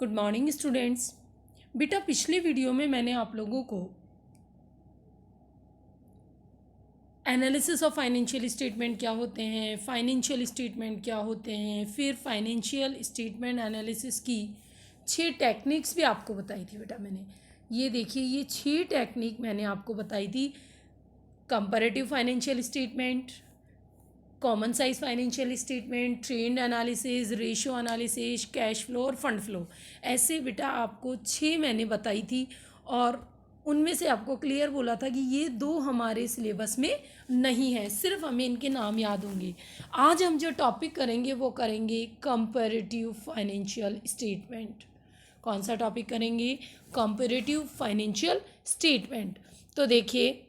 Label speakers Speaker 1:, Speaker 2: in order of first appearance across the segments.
Speaker 1: Good morning students. बेटा पिछले video में मैंने आप लोगों को एनालिसिस ऑफ फाइनेंशियल स्टेटमेंट क्या होते हैं, फाइनेंशियल स्टेटमेंट क्या होते हैं, फिर फाइनेंशियल स्टेटमेंट एनालिसिस की 6 टेक्निक्स भी आपको बताई थी। बेटा मैंने ये देखिए, ये 6 टेक्निक मैंने आपको बताई थी। Comparative financial statement, common size financial statement, trend analysis, ratio analysis, cash flow और फंड फ्लो। ऐसे बेटा आपको 6 मैंने बताई थी और उनमें से आपको क्लियर बोला था कि ये 2 हमारे सिलेबस में नहीं है, सिर्फ हमें इनके नाम याद होंगे। आज हम जो टॉपिक करेंगे वो करेंगे कंपैरेटिव फाइनेंशियल स्टेटमेंट। कौन सा टॉपिक करेंगे? Comparative financial statement. तो देखिए,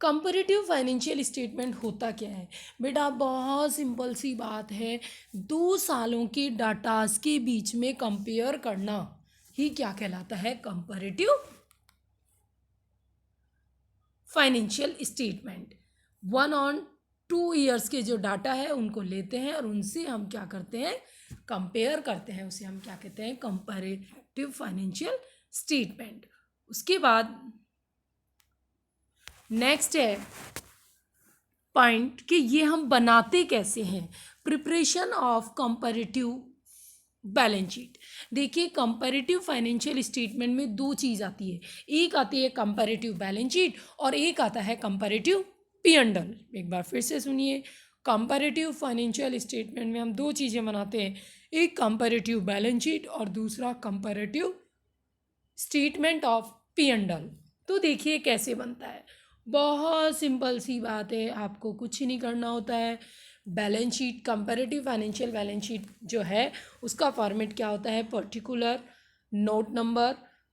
Speaker 1: कंपैरेटिव फाइनेंशियल स्टेटमेंट होता क्या है? बेटा बहुत सिंपल सी बात है, 2 सालों के डाटास के बीच में कंपेयर करना ही क्या कहलाता है? Comparative financial statement. 1 और 2 ईयर्स के जो डाटा है उनको लेते हैं और उनसे हम क्या करते हैं? कंपेयर करते हैं। उसे हम क्या कहते हैं? Comparative financial statement. उसके बाद नेक्स्ट है पॉइंट कि ये हम बनाते कैसे हैं। Preparation of comparative balance sheet. देखिए, कंपैरेटिव फाइनेंशियल स्टेटमेंट में 2 चीज़ आती है। एक आती है कंपैरेटिव बैलेंस शीट और एक आता है कंपैरेटिव P&L। एक बार फिर से सुनिए, कंपैरेटिव फाइनेंशियल स्टेटमेंट में हम 2 चीज़ें बनाते हैं, एक कंपैरेटिव बैलेंस शीट और दूसरा कंपैरेटिव स्टेटमेंट ऑफ P&L। तो देखिए कैसे बनता है, बहुत सिंपल सी बात है, आपको कुछ ही नहीं करना होता है। Balance sheet, comparative financial balance sheet जो है उसका फॉर्मेट क्या होता है? Particular, note number,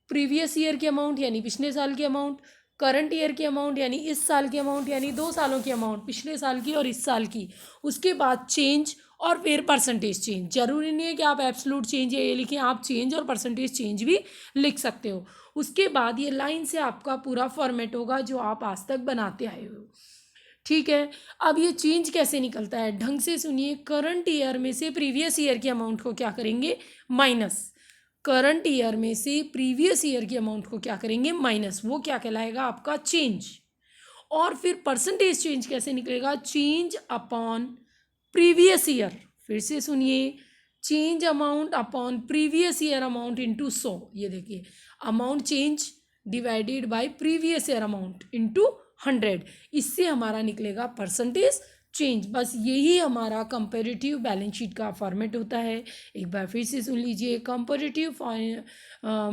Speaker 1: previous year की अमाउंट यानी पिछले साल की अमाउंट, करंट ईयर की अमाउंट यानी इस साल की अमाउंट यानी 2 सालों की अमाउंट, पिछले साल की और इस साल की, उसके बाद चेंज और फिर परसेंटेज चेंज। जरूरी नहीं है कि आप एब्सोल्यूट चेंज ये लिखें, आप चेंज और परसेंटेज चेंज भी लिख सकते हो। उसके बाद ये लाइन से आपका पूरा फॉर्मेट होगा जो आप आज तक बनाते आए हो। ठीक है, अब ये चेंज कैसे निकलता है? ढंग से सुनिए, करंट ईयर में से प्रीवियस ईयर की अमाउंट को क्या करेंगे? माइनस। करंट ईयर में से प्रीवियस ईयर की अमाउंट को क्या करेंगे? माइनस। वो क्या कहलाएगा? आपका चेंज। और फिर परसेंटेज चेंज कैसे निकलेगा? Change upon previous year. फिर से सुनिए, change amount upon previous year amount into 100। ये देखिए, amount change divided by previous year amount into 100। इससे हमारा निकलेगा परसेंटेज चेंज। बस यही हमारा कंपैरेटिव बैलेंस शीट का फॉर्मेट होता है। एक बार फिर से सुन लीजिए, कंपैरेटिव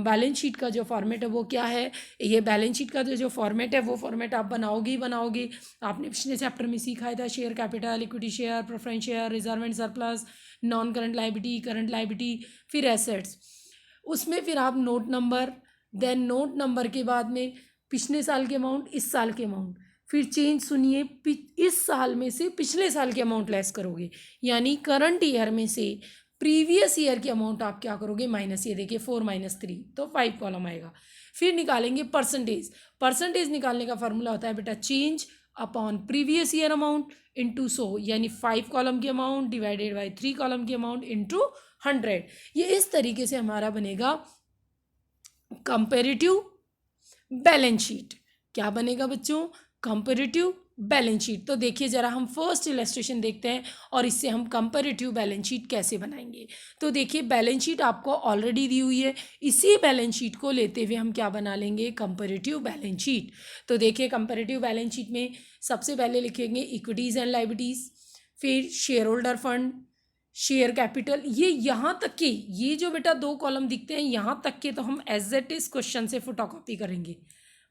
Speaker 1: बैलेंस शीट का जो फॉर्मेट है वो क्या है? ये बैलेंस शीट का जो फॉर्मेट है वो फॉर्मेट आप बनाओगे ही बनाओगे। आपने पिछले चैप्टर में सीखा था, share capital, equity share, preference share, reserve and surplus, non current liability, current liability, फिर एसेट्स। उसमें फिर आप note number, then note number के बाद में पिछले साल के अमाउंट, इस साल के अमाउंट, फिर चेंज सुनिए, इस साल में से पिछले साल के अमाउंट लेस करोगे, यानी करंट ईयर में से प्रीवियस ईयर की अमाउंट आप क्या करोगे? माइनस। ये देखिए 4 - 3 तो 5 कॉलम आएगा। फिर निकालेंगे परसेंटेज। परसेंटेज निकालने का फॉर्मूला होता है बेटा change upon previous year amount into 100, यानी 5 कॉलम की अमाउंट डिवाइडेड बाई 3 कॉलम की अमाउंट इंटू 100। ये इस तरीके से हमारा बनेगा कंपैरेटिव बैलेंस शीट। क्या बनेगा बच्चों? Comparative balance sheet. तो देखिए जरा, हम फर्स्ट इलस्ट्रेशन देखते हैं और इससे हम कंपैरेटिव बैलेंस शीट कैसे बनाएंगे। तो देखिए, बैलेंस शीट आपको ऑलरेडी दी हुई है, इसी बैलेंस शीट को लेते हुए हम क्या बना लेंगे? Comparative balance sheet. तो देखिए, कंपैरेटिव बैलेंस शीट में सबसे पहले लिखेंगे इक्विटीज़ एंड लायबिलिटीज़, फिर share holder fund, share capital. ये यहाँ तक के, ये जो बेटा 2 कॉलम दिखते हैं यहाँ तक के तो हम एज इट इज क्वेश्चन से फोटोकॉपी करेंगे।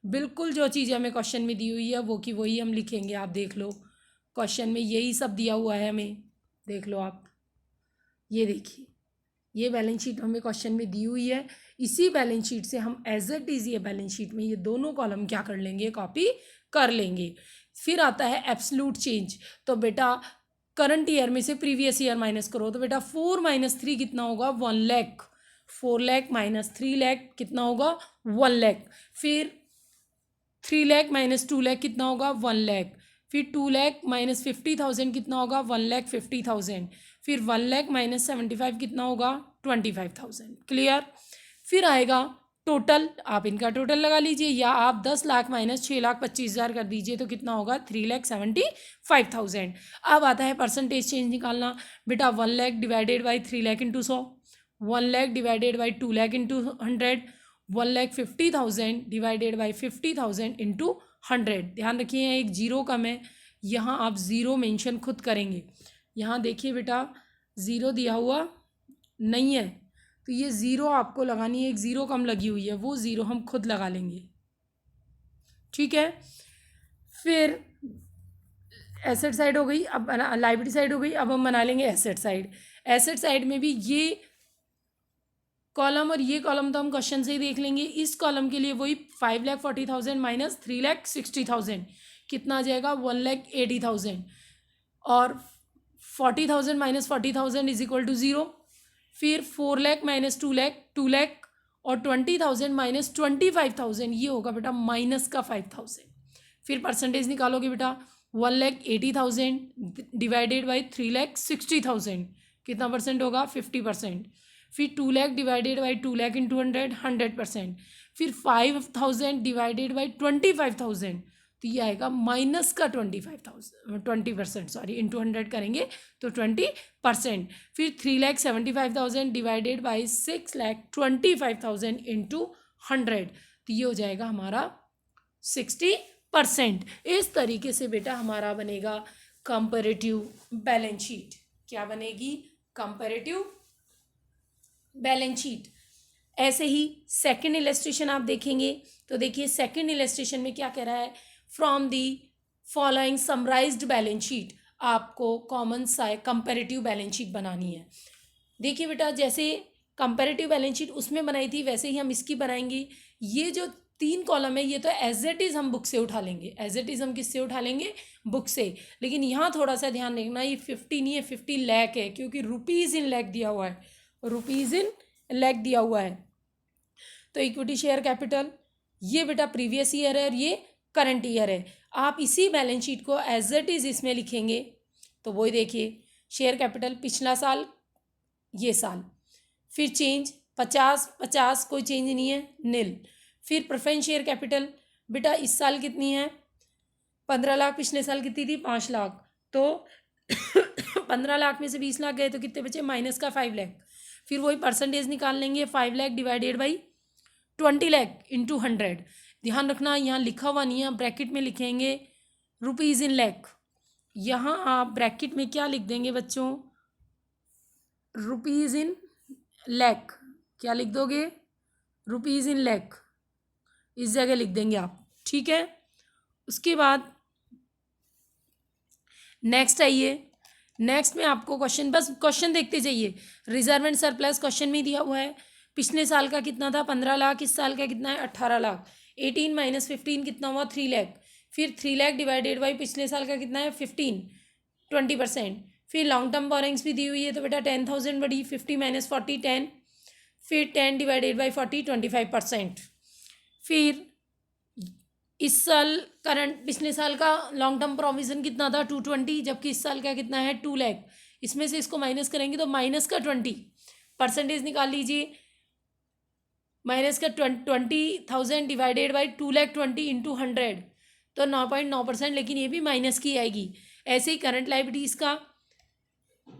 Speaker 1: बिल्कुल जो चीज़ हमें क्वेश्चन में दी हुई है वो की वही हम लिखेंगे। आप देख लो, क्वेश्चन में यही सब दिया हुआ है हमें, देख लो आप। ये देखिए, ये बैलेंस शीट हमें क्वेश्चन में दी हुई है, इसी बैलेंस शीट से हम एज इट इज ये बैलेंस शीट में ये दोनों कॉलम क्या कर लेंगे? कॉपी कर लेंगे। फिर आता है एब्सोल्यूट चेंज। तो बेटा करंट ईयर में से प्रीवियस ईयर माइनस करो, तो बेटा 4 - 3 कितना होगा? 1 लाख। 4 लाख माइनस 3 लाख कितना होगा? 1 लाख। फिर 3 लाख माइनस 2 लाख कितना होगा 1 लाख। फिर 2 लाख माइनस 50,000 कितना होगा 1,50,000। फिर 1 लाख माइनस 75 कितना होगा 25,000। क्लियर। फिर आएगा टोटल, आप इनका टोटल लगा लीजिए, या आप 10 लाख माइनस 6,25,000 कर दीजिए तो कितना होगा 3,75,000। अब आता है परसेंटेज चेंज निकालना। बेटा 1 lakh divided by 3 lakh into 100, 1 lakh divided by 2 lakh into 100, 1,50,000 divided by 50,000 into 100। ध्यान रखिए यहाँ एक जीरो कम है, यहाँ आप ज़ीरो मेंशन खुद करेंगे। यहाँ देखिए बेटा ज़ीरो दिया हुआ नहीं है, तो ये ज़ीरो आपको लगानी है, एक ज़ीरो कम लगी हुई है, वो ज़ीरो हम खुद लगा लेंगे। ठीक है। फिर एसेट साइड हो गई, अब लाइबिलिटी साइड हो गई, अब हम बना लेंगे एसेट साइड। एसेट साइड में भी ये कॉलम और ये कॉलम तो हम क्वेश्चन से ही देख लेंगे। इस कॉलम के लिए वही 5,40,000 माइनस 3,60,000 कितना आ जाएगा 1,80,000, और 40,000 माइनस 40,000 इज इक्वल टू 0। फिर 4 लाख माइनस 2 लाख, 2 लाख और 20,000 माइनस 25,000 ये होगा बेटा माइनस का 5,000। फिर परसेंटेज निकालोगे बेटा 1,80,000 डिवाइडेड बाई 3,60,000 कितना परसेंट होगा 50%। फिर 2 lakh divided by 2 lakh into 100% फिर 5,000 डिवाइडेड बाई 25,000 तो ये आएगा माइनस का 20% सॉरी, इंटू 100 करेंगे तो 20%। फिर 3,75,000 डिवाइडेड बाई 6,25,000 इंटू 100 तो ये हो जाएगा हमारा 60%। इस तरीके से बेटा हमारा बनेगा कंपैरेटिव बैलेंस शीट। क्या बनेगी कंपैरेटिव बैलेंस शीट। ऐसे ही सेकंड इलस्ट्रेशन आप देखेंगे तो देखिए सेकंड इलस्ट्रेशन में क्या कह रहा है, from the following summarised balance sheet आपको कॉमन सा कंपैरेटिव बैलेंस शीट बनानी है। देखिए बेटा जैसे कंपैरेटिव बैलेंस शीट उसमें बनाई थी वैसे ही हम इसकी बनाएंगे। ये जो 3 कॉलम है ये तो एज इट इज़ हम बुक से उठा लेंगे, एज इट इज़ हम किससे उठा लेंगे बुक से। लेकिन यहाँ थोड़ा सा ध्यान रखना ये 50 नहीं है 50 लाख है, क्योंकि रुपीज़ इन लाख दिया हुआ है, रुपीज़ इन लाख दिया हुआ है। तो इक्विटी शेयर कैपिटल ये बेटा प्रीवियस ईयर है और ये करंट ईयर है। आप इसी बैलेंस शीट को एज इट इज़ इसमें लिखेंगे तो वही देखिए शेयर कैपिटल पिछला साल ये साल, फिर चेंज 50 कोई चेंज नहीं है नील। फिर प्रेफरेंस शेयर कैपिटल बेटा इस साल कितनी है 15 लाख, पिछले साल कितनी थी 5 लाख, तो 15 लाख में से 20 लाख गए तो कितने बचे माइनस का 5 लाख। फिर वही परसेंटेज निकाल लेंगे 5 lakh divided by 20 lakh into 100। ध्यान रखना यहाँ लिखा हुआ नहीं है, ब्रैकेट में लिखेंगे रुपीज़ इन लाख। यहाँ आप ब्रैकेट में क्या लिख देंगे बच्चों रुपीज़ इन लाख, क्या लिख दोगे रुपीज़ इन लाख, इस जगह लिख देंगे आप। ठीक है। उसके बाद नेक्स्ट आइए, नेक्स्ट में आपको क्वेश्चन बस क्वेश्चन देखते जाइए। रिजर्व एंड सरप्लस क्वेश्चन में दिया हुआ है, पिछले साल का कितना था 15 लाख, इस साल का कितना है 18 लाख। 18 माइनस 15 कितना हुआ 3 लाख। फिर 3 लाख डिवाइडेड बाई पिछले साल का कितना है 15 20%। फिर लॉन्ग टर्म बोरिंग्स भी दी हुई है तो बेटा 10,000 बढ़ी, 50 माइनस 40 10, फिर 10 डिवाइडेड बाई 40 25%। फिर इस साल करंट पिछले साल का लॉन्ग टर्म प्रोविजन कितना था 220, जबकि इस साल का कितना है 2 लाख। इसमें से इसको माइनस करेंगे तो माइनस का 20 परसेंटेज निकाल लीजिए, माइनस का 20,000 डिवाइडेड बाई 2,20,000 इंटू 100 तो 9.9%, लेकिन ये भी माइनस की आएगी। ऐसे ही करंट लाइबिलिटीज़ का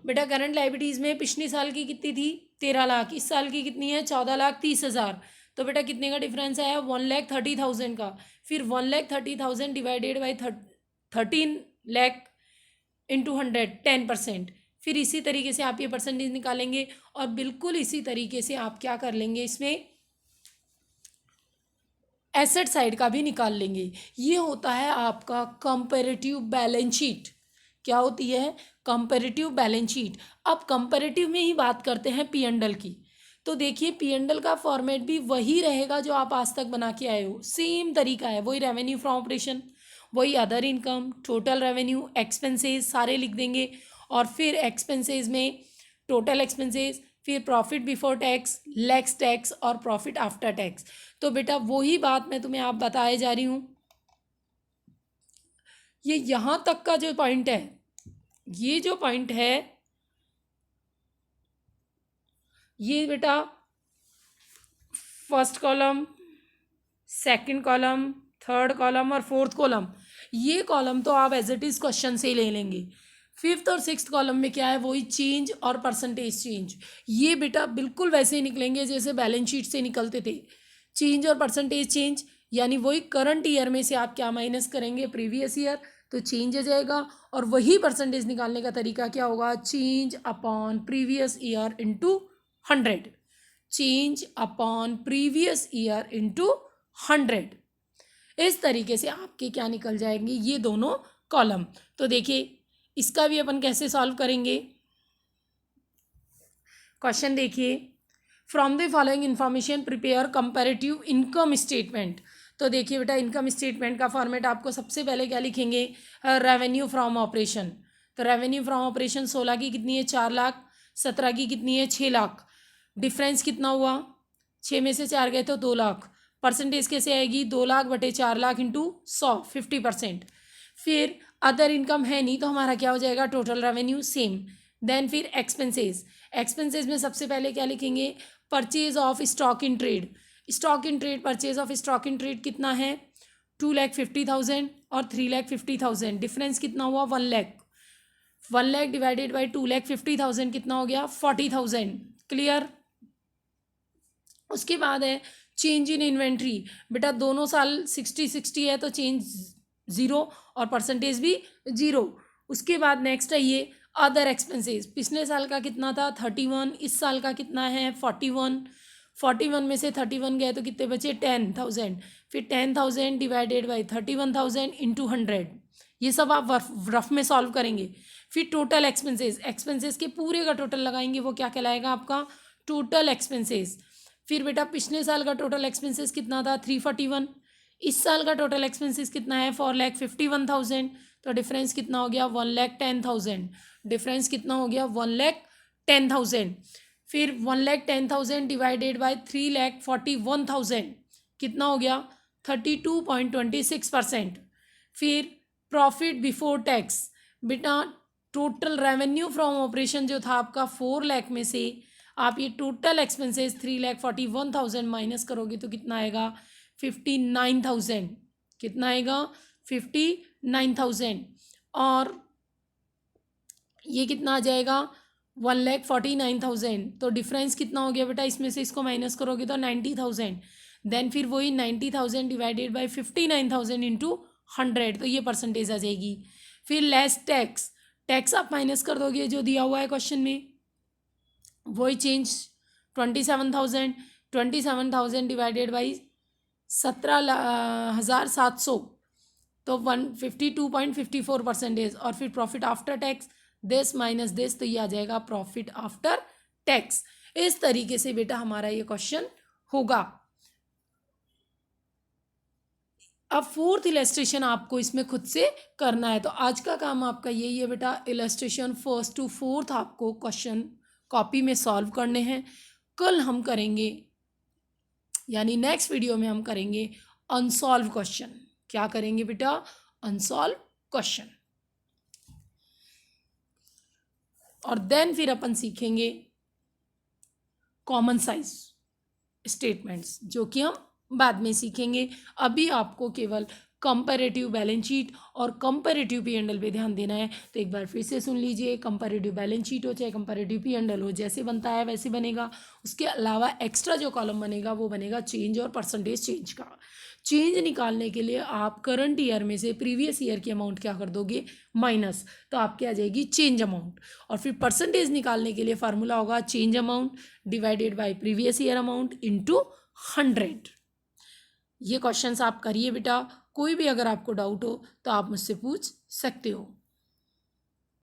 Speaker 1: बेटा करंट लाइबिलिटीज़ में पिछले साल की कितनी थी 13 लाख, इस साल की कितनी है 14,30,000, तो बेटा कितने का डिफरेंस आया 1,30,000 का। फिर 1,30,000 डिवाइडेड बाई 13 लाख इंटू 100 10%। फिर इसी तरीके से आप ये परसेंटेज निकालेंगे और बिल्कुल इसी तरीके से आप क्या कर लेंगे इसमें एसेट साइड का भी निकाल लेंगे। ये होता है आपका कंपैरेटिव बैलेंस शीट। क्या होती है कंपैरेटिव बैलेंस शीट। अब कंपैरेटिव में ही बात करते हैं पी एंड एल की, तो देखिए पी एंड एल का फॉर्मेट भी वही रहेगा जो आप आज तक बना के आए हो, सेम तरीका है, वही रेवेन्यू फ्रॉम ऑपरेशन, वही other income, total revenue, expenses सारे लिख देंगे, और फिर एक्सपेंसेस में टोटल एक्सपेंसेस, फिर profit before tax, less tax और प्रॉफिट आफ्टर टैक्स। तो बेटा वही बात मैं तुम्हें आप बताए जा रही हूँ, ये यहाँ तक का जो पॉइंट है, ये जो पॉइंट है, ये बेटा first column, second column, third column और फोर्थ कॉलम, ये कॉलम तो आप एज इट इज़ क्वेश्चन से ही ले लेंगे। फिफ्थ और सिक्स्थ कॉलम में क्या है, वही चेंज और परसेंटेज चेंज, ये बेटा बिल्कुल वैसे ही निकलेंगे जैसे बैलेंस शीट से निकलते थे। चेंज और परसेंटेज चेंज यानी वही करंट ईयर में से आप क्या माइनस करेंगे, प्रीवियस ईयर, तो चेंज आ जाएगा। और वही परसेंटेज निकालने का तरीका क्या होगा, change upon previous year into 100, change upon previous year into 100। इस तरीके से आपके क्या निकल जाएंगे, ये दोनों कॉलम। तो देखिए इसका भी अपन कैसे सॉल्व करेंगे। क्वेश्चन देखिए, from the following information prepare comparative income statement. तो देखिए बेटा इनकम स्टेटमेंट का फॉर्मेट आपको सबसे पहले क्या लिखेंगे, रेवेन्यू फ्रॉम ऑपरेशन। तो रेवेन्यू फ्रॉम ऑपरेशन 16 की कितनी है, 4 लाख, 17 की कितनी है, 6 लाख, डिफरेंस कितना हुआ, 6 में से 4 गए तो 2 लाख। परसेंटेज कैसे आएगी, 2 लाख बटे 4 लाख इंटू 100, 50%। फिर अदर इनकम है नहीं तो हमारा क्या हो जाएगा, टोटल रेवेन्यू सेम। देन फिर एक्सपेंसेस, एक्सपेंसेस में सबसे पहले क्या लिखेंगे, purchase of stock in trade. Stock in trade, purchase of stock in trade कितना है, 2,50,000 और 3,50,000, डिफरेंस कितना हुआ, 1 लाख। 1 लाख डिवाइडेड बाई 2,50,000 कितना हो गया, 40,000। क्लियर। उसके बाद है चेंज इन इन्वेंट्री। बेटा दोनों साल 60-60 है तो चेंज 0 और परसेंटेज भी 0। उसके बाद नेक्स्ट है ये अदर एक्सपेंसेस, पिछले साल का कितना था 31, इस साल का कितना है 41। 41 में से 31 गए तो कितने बचे 10,000, फिर 10,000 डिवाइडेड बाई 31,000 इंटू 100। ये सब आप रफ में सॉल्व करेंगे। फिर टोटल एक्सपेंसेस, एक्सपेंसेस के पूरे का टोटल लगाएंगे, वो क्या कहलाएगा आपका टोटल एक्सपेंसेस। फिर बेटा पिछले साल का टोटल एक्सपेंसेस कितना था 341, इस साल का टोटल एक्सपेंसेस कितना है 4,51,000, तो डिफरेंस कितना हो गया 1,10,000, डिफरेंस कितना हो गया 1,10,000। फिर 1,10,000 डिवाइडेड बाय 3,41,000 कितना हो गया 32.26%। फिर प्रॉफिट बिफोर टैक्स, बेटा टोटल रेवेन्यू फ्रॉम ऑपरेशन जो था आपका 4 लाख में से आप ये टोटल एक्सपेंसेस 3,41,000 माइनस करोगे तो कितना आएगा 59,000, कितना आएगा 59,000। और ये कितना आ जाएगा 1,49,000, तो डिफरेंस कितना हो गया बेटा, इसमें से इसको माइनस करोगे तो 90,000। देन फिर वही 90,000 डिवाइडेड बाई 59,000 इंटू 100, तो ये परसेंटेज आ जाएगी। फिर लेस टैक्स, टैक्स आप माइनस कर दोगे जो दिया हुआ है क्वेश्चन में, वही चेंज 27,000 डिवाइडेड बाई 17,700, तो 152.54%। और फिर profit after tax this minus this, तो ये आ जाएगा प्रॉफिट आफ्टर टैक्स। इस तरीके से बेटा हमारा ये क्वेश्चन होगा। अब फोर्थ इलस्ट्रेशन आपको इसमें खुद से करना है। तो आज का काम आपका यही है बेटा, इलस्ट्रेशन 1st to 4th आपको क्वेश्चन कॉपी में सॉल्व करने हैं। कल हम करेंगे यानी नेक्स्ट वीडियो में हम करेंगे अनसॉल्व क्वेश्चन। क्या करेंगे बेटा, अनसॉल्व क्वेश्चन। और देन फिर अपन सीखेंगे कॉमन साइज स्टेटमेंट्स, जो कि हम बाद में सीखेंगे। अभी आपको केवल कंपैरेटिव बैलेंस शीट और कंपैरेटिव P&L पे ध्यान देना है। तो एक बार फिर से सुन लीजिए, कंपैरेटिव बैलेंस शीट हो चाहे कंपैरेटिव P&L हो, जैसे बनता है वैसे बनेगा। उसके अलावा एक्स्ट्रा जो कॉलम बनेगा वो बनेगा चेंज और परसेंटेज चेंज का। चेंज निकालने के लिए आप करंट ईयर में से प्रीवियस ईयर की अमाउंट क्या कर दोगे, माइनस, तो आपके आ जाएगी चेंज अमाउंट। और फिर परसेंटेज निकालने के लिए फार्मूला होगा change amount divided by previous year amount into 100। ये क्वेश्चंस आप करिए बेटा। कोई भी अगर आपको डाउट हो तो आप मुझसे पूछ सकते हो।